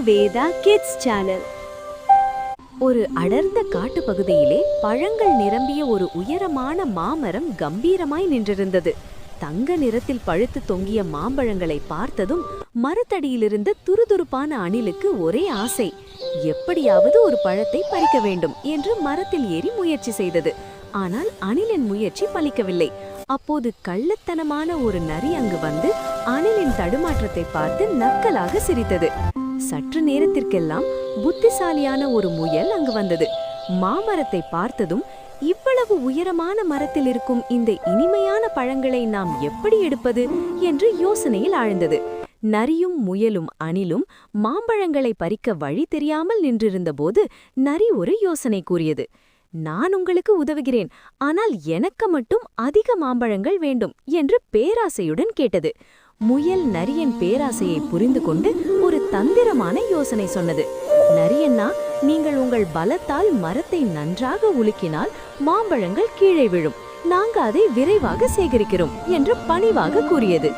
Veda kids channel. ஒரு அடர்ந்த காட்டு பகுதியிலே பழங்கள் நிரம்பிய ஒரு உயரமான மாமரம் கம்பீரமாய் நின்றிருந்தது. தங்க நிறத்தில் பழுத்து தொங்கிய மாம்பழங்களை பார்த்ததும் மரத்தடியிலிருந்த துருதுருப்பான அணிலுக்கு ஒரே ஆசை. எப்படியாவது ஒரு பழத்தை பறிக்க வேண்டும் என்று மரத்தில் ஏறி முயற்சி செய்தது. ஆனால் அணிலின் முயற்சி பலிக்கவில்லை. அப்போது கள்ளத்தனமான ஒரு நரி அங்கு வந்து அணிலின் தடுமாற்றத்தை பார்த்து நக்கலாக சிரித்தது. சற்று நேரத்திற்கெல்லாம் புத்திசாலியான ஒரு முயல் அங்கு வந்தது. மாமரத்தை பார்த்ததும், இவ்வளவு உயரமான மரத்தில் இருக்கும் இந்த இனிமையான பழங்களை நாம் எப்படி எடுப்பது என்று யோசனையில் ஆழ்ந்தது. நரியும் முயலும் அணிலும் மாம்பழங்களை பறிக்க வழி தெரியாமல் நின்றிருந்த போது நரி ஒரு யோசனை கூறியது. நான் உங்களுக்கு உதவுகிறேன், ஆனால் எனக்கு மட்டும் அதிக மாம்பழங்கள் வேண்டும் என்று பேராசையுடன் கேட்டது. முயல் நரியின் பேராசையை புரிந்து கொண்டு ஒரு தந்திரமான யோசனை சொன்னது. நரியண்ணா, நீங்கள் உங்கள் பலத்தால் மரத்தை நன்றாக உலுக்கினால் மாம்பழங்கள் கீழே விழும். நாங்க அதை விரைவாக சேகரிக்கிறோம் என்று பணிவாக கூறியது.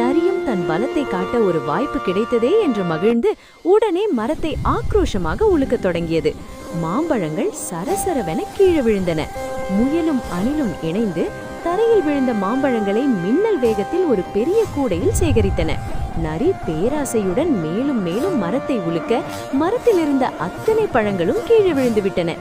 நரியும் தன் பலத்தை காட்ட ஒரு வாய்ப்பு கிடைத்ததே என்று மகிழ்ந்து உடனே மரத்தை ஆக்ரோஷமாக உலுக்கத் தொடங்கியது. மாம்பழங்கள் சரசரவென கீழே விழுந்தன. முயலும் அணிலும் இணைந்து தரையில் விழுந்த மாம்பழங்களை மின்னல் வேகத்தில் ஒரு பெரிய கூடையில் சேகரித்தன. நரி பேராசையுடன் மேலும் மேலும் மரத்தை உலுக்க மரத்தில் இருந்த அத்தனை பழங்களும் கீழே விழுந்து விட்டன.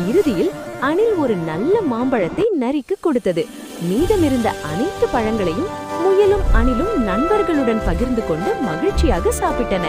இறுதியில் அணில் ஒரு நல்ல மாம்பழத்தை நரிக்கு கொடுத்தது. மீதமிருந்த அனைத்து பழங்களையும் முயலும் அணிலும் நண்பர்களுடன் பகிர்ந்து கொண்டு மகிழ்ச்சியாக சாப்பிட்டன.